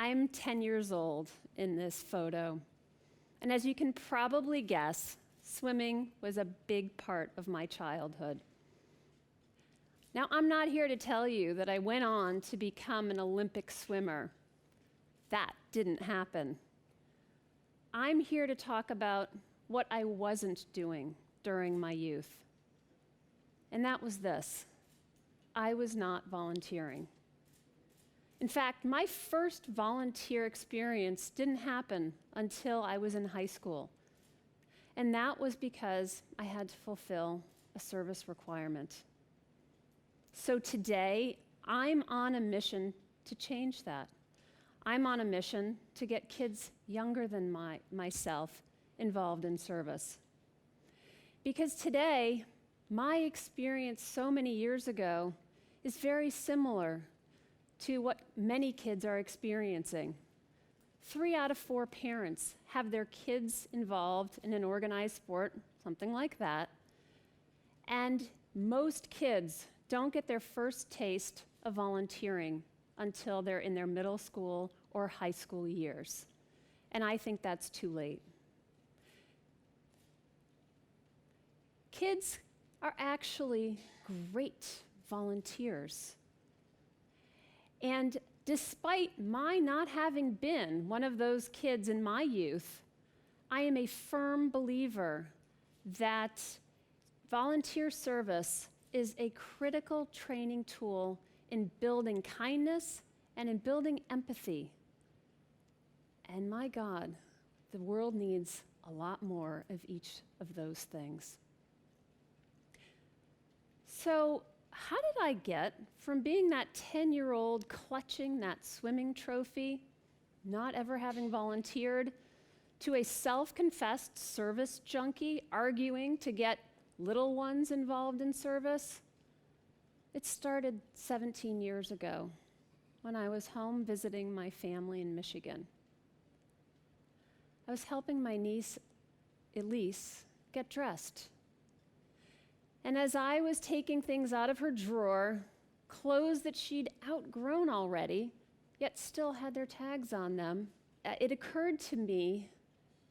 I'm 10 years old in this photo, and as you can probably guess, swimming was a big part of my childhood. Now, I'm not here to tell you that I went on to become an Olympic swimmer. That didn't happen. I'm here to talk about what I wasn't doing during my youth. And that was this: I was not volunteering. In fact, my first volunteer experience didn't happen until I was in high school. And that was because I had to fulfill a service requirement. So today, I'm on a mission to change that. I'm on a mission to get kids younger than myself involved in service. Because today, my experience so many years ago is very similar to what many kids are experiencing. 3 out of 4 parents have their kids involved in an organized sport, something like that, and most kids don't get their first taste of volunteering until they're in their middle school or high school years. And I think that's too late. Kids are actually great volunteers. And despite my not having been one of those kids in my youth, I am a firm believer that volunteer service is a critical training tool in building kindness and in building empathy. And my God, the world needs a lot more of each of those things. So, how did I get from being that 10-year-old clutching that swimming trophy, not ever having volunteered, to a self-confessed service junkie arguing to get little ones involved in service? It started 17 years ago when I was home visiting my family in Michigan. I was helping my niece, Elise, get dressed. And as I was taking things out of her drawer, clothes that she'd outgrown already, yet still had their tags on them, it occurred to me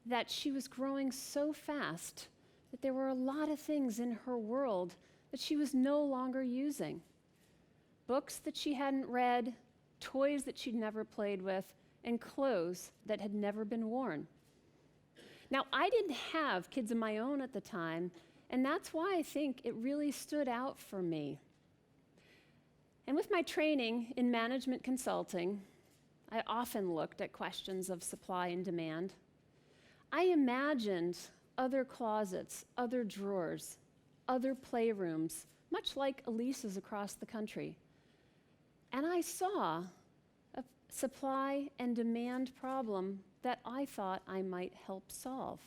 that she was growing so fast that there were a lot of things in her world that she was no longer using. Books that she hadn't read, toys that she'd never played with, and clothes that had never been worn. Now, I didn't have kids of my own at the time, and that's why I think it really stood out for me. And with my training in management consulting, I often looked at questions of supply and demand. I imagined other closets, other drawers, other playrooms, much like Elise's across the country. And I saw a supply and demand problem that I thought I might help solve,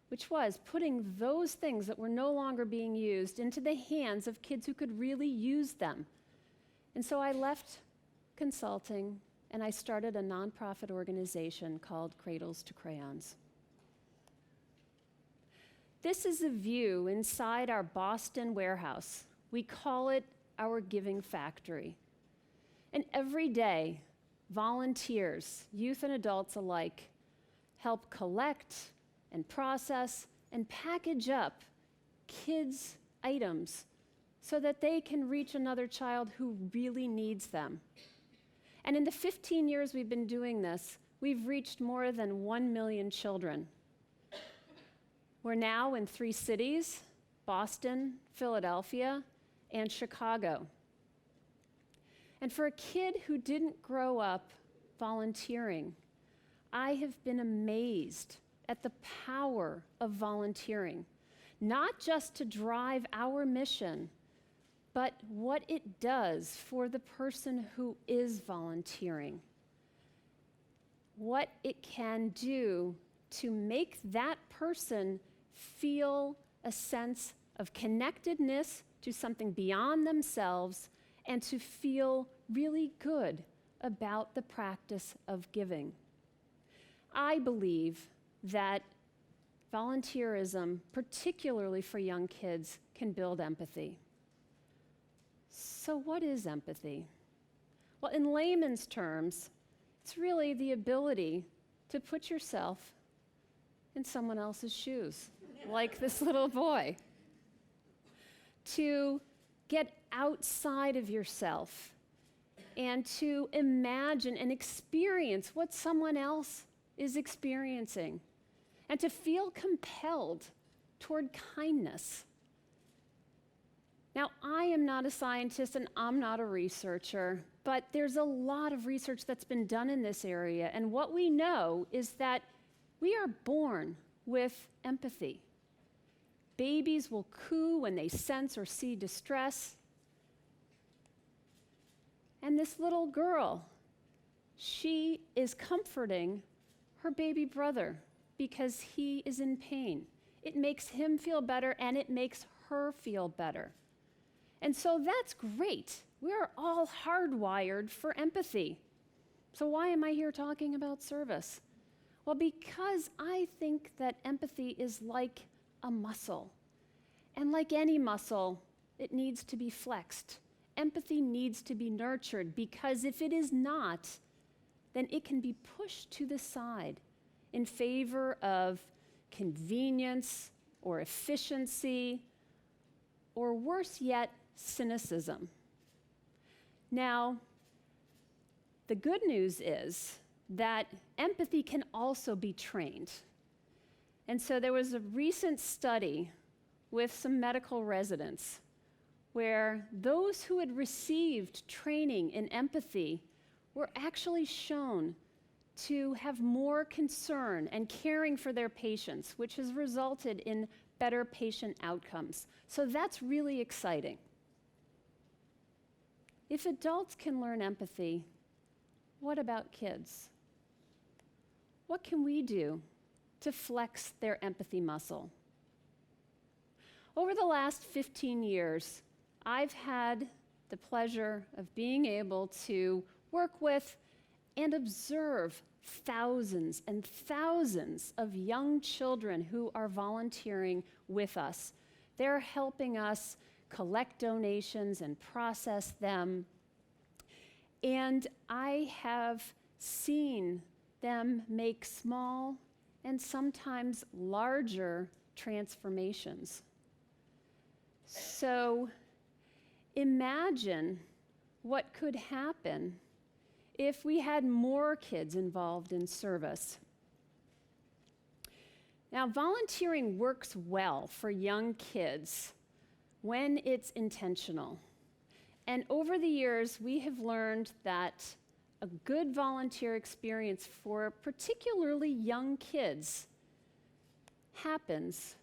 which was putting those things that were no longer being used into the hands of kids who could really use them. And so I left consulting and I started a nonprofit organization called Cradles to Crayons. This is a view inside our Boston warehouse. We call it our giving factory. And every day, volunteers, youth and adults alike, help collect and process and package up kids' items so that they can reach another child who really needs them. And in the 15 years we've been doing this, we've reached more than 1 million children. We're now in 3 cities, Boston, Philadelphia, and Chicago. And for a kid who didn't grow up volunteering, I have been amazed at the power of volunteering, not just to drive our mission, but what it does for the person who is volunteering. What it can do to make that person feel a sense of connectedness to something beyond themselves and to feel really good about the practice of giving. I believe that volunteerism, particularly for young kids, can build empathy. So what is empathy? Well, in layman's terms, It's really the ability to put yourself in someone else's shoes, like this little boy. To get outside of yourself and to imagine and experience what someone else is experiencing, and to feel compelled toward kindness. Now, I am not a scientist and I'm not a researcher, but there's a lot of research that's been done in this area, and what we know is that we are born with empathy. Babies will coo when they sense or see distress. And this little girl, she is comforting her baby brother because he is in pain. It makes him feel better and it makes her feel better. And so that's great. We're all hardwired for empathy. So why am I here talking about service? Well, because I think that empathy is like a muscle. And like any muscle, it needs to be flexed. Empathy needs to be nurtured, because if it is not, then it can be pushed to the side in favor of convenience or efficiency, or worse yet, cynicism. Now, the good news is that empathy can also be trained. And so there was a recent study with some medical residents where those who had received training in empathy were actually shown to have more concern and caring for their patients, which has resulted in better patient outcomes. So that's really exciting. If adults can learn empathy, what about kids? What can we do to flex their empathy muscle? Over the last 15 years, I've had the pleasure of being able to work with and observe thousands and thousands of young children who are volunteering with us. They're helping us collect donations and process them. And I have seen them make small and sometimes larger transformations. So imagine what could happen if we had more kids involved in service. Now, volunteering works well for young kids when it's intentional. And over the years, we have learned that a good volunteer experience for particularly young kids happens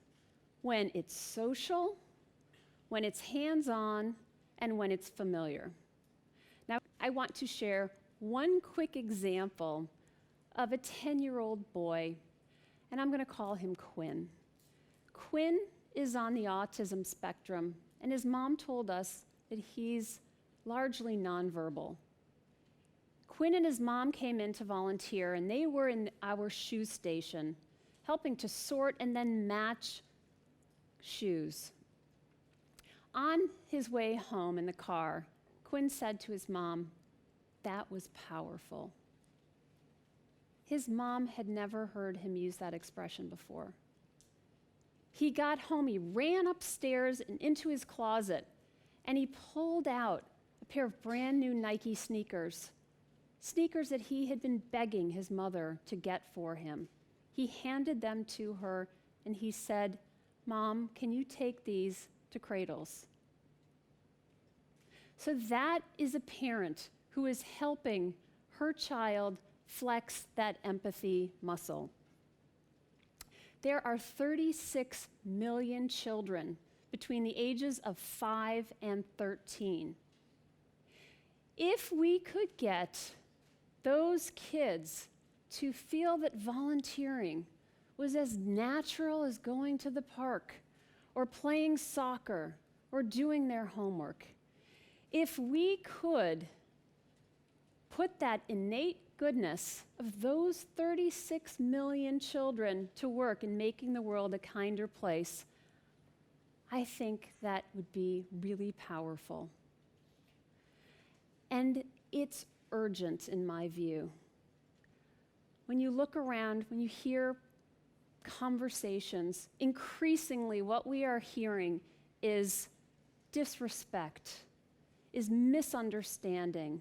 when it's social, when it's hands-on, and when it's familiar. Now, I want to share one quick example of a 10-year-old boy, and I'm going to call him Quinn. Quinn is on the autism spectrum, and his mom told us that he's largely nonverbal. Quinn and his mom came in to volunteer, and they were in our shoe station, helping to sort and then match shoes. On his way home in the car, Quinn said to his mom, "That was powerful." His mom had never heard him use that expression before. He got home, he ran upstairs and into his closet, and he pulled out a pair of brand new Nike sneakers that he had been begging his mother to get for him. He handed them to her, and he said, "Mom, can you take these to Cradles?" So that is a parent who is helping her child flex that empathy muscle. There are 36 million children between the ages of 5 and 13. If we could get those kids to feel that volunteering was as natural as going to the park or playing soccer or doing their homework, if we could put that innate goodness of those 36 million children to work in making the world a kinder place, I think that would be really powerful. And it's urgent, in my view. when you look around, when you hear conversations, increasingly what we are hearing is disrespect, is misunderstanding,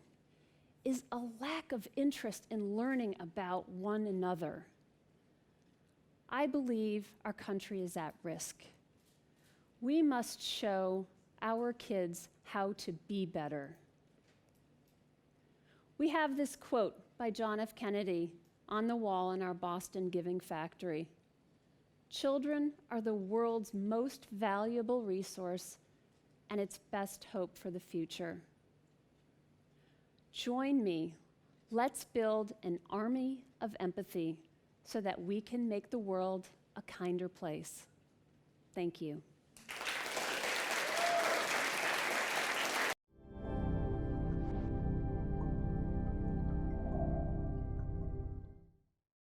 is a lack of interest in learning about one another. I believe our country is at risk. We must show our kids how to be better. We have this quote by John F. Kennedy on the wall in our Boston Giving Factory. Children are the world's most valuable resource and its best hope for the future. Join me. Let's build an army of empathy so that we can make the world a kinder place. Thank you.